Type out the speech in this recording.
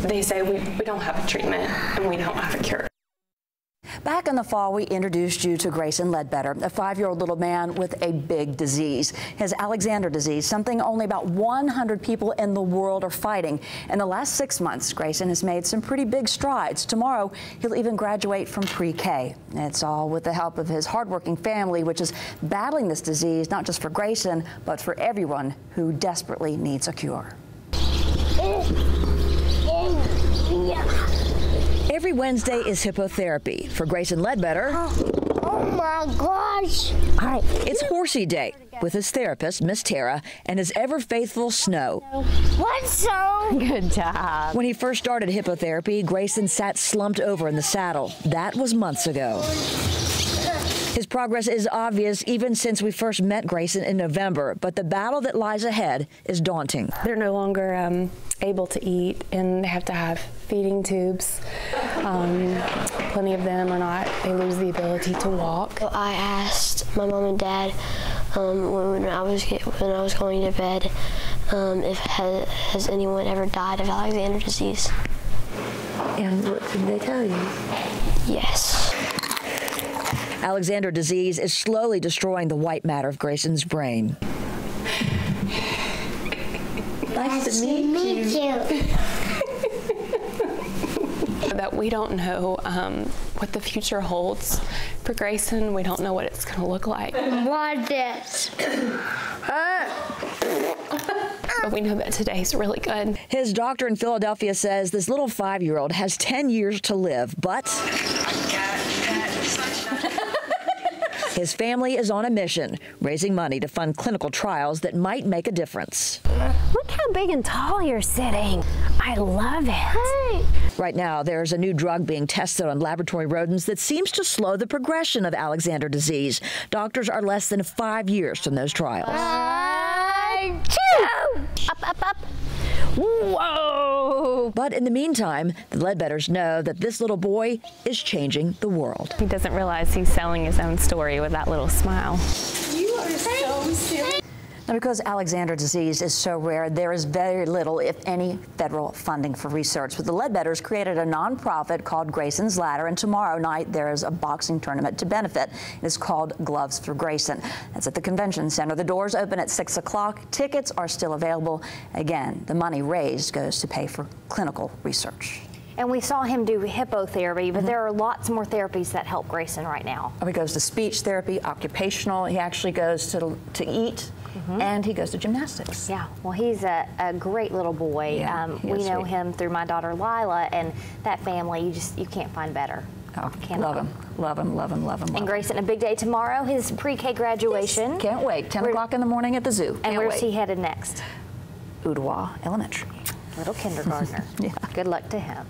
They say we don't have a treatment and we don't have a cure. Back in the fall, we introduced you to Grayson Ledbetter, a 5-year-old little man with a big disease. His Alexander disease, something only about 100 people in the world are fighting. In the last 6 months, Grayson has made some pretty big strides. Tomorrow, he'll even graduate from pre-K. It's all with the help of his hardworking family, which is battling this disease, not just for Grayson, but for everyone who desperately needs a cure. Every Wednesday is hippotherapy. For Grayson Ledbetter, oh my gosh. All right, it's Horsey Day with his therapist, Miss Tara, and his ever-faithful Snow. What's so? Good job. When he first started hippotherapy, Grayson sat slumped over in the saddle. That was months ago. His progress is obvious even since we first met Grayson in November, but the battle that lies ahead is daunting. They're no longer able to eat, and they have to have feeding tubes. Plenty of them are not. They lose the ability to walk. I asked my mom and dad when I was going to bed if has anyone ever died of Alexander disease. And what did they tell you? Yes. Alexander disease is slowly destroying the white matter of Grayson's brain. Nice to meet you. That we don't know what the future holds for Grayson. We don't know what it's going to look like. What this? But we know that today's really good. His doctor in Philadelphia says this little 5-year-old has 10 years to live, but his family is on a mission, raising money to fund clinical trials that might make a difference. Look how big and tall you're sitting. I love it. Hey. Right now, there's a new drug being tested on laboratory rodents that seems to slow the progression of Alexander disease. Doctors are less than 5 years from those trials. Up, up, up. Whoa! But in the meantime, the Ledbetters know that this little boy is changing the world. He doesn't realize he's selling his own story with that little smile. You are so silly. Now, because Alexander disease is so rare, there is very little, if any, federal funding for research. But the Ledbetters created a nonprofit called Grayson's Ladder, and tomorrow night there is a boxing tournament to benefit. It is called Gloves for Grayson. That's at the convention center. The doors open at 6 o'clock. Tickets are still available. Again, the money raised goes to pay for clinical research. And we saw him do hippotherapy, but there are lots more therapies that help Grayson right now. He goes to speech therapy, occupational. He actually goes to eat, and he goes to gymnastics. Yeah, well, he's a great little boy. Yeah, we know him through my daughter Lila, and that family, you can't find better. Oh, love him, love him, love him, love him. And Grayson, a big day tomorrow, his pre-K graduation. Can't wait, 10 o'clock in the morning at the zoo. And where's he headed next? Ooltewah Elementary. Little kindergartner. Yeah. Good luck to him.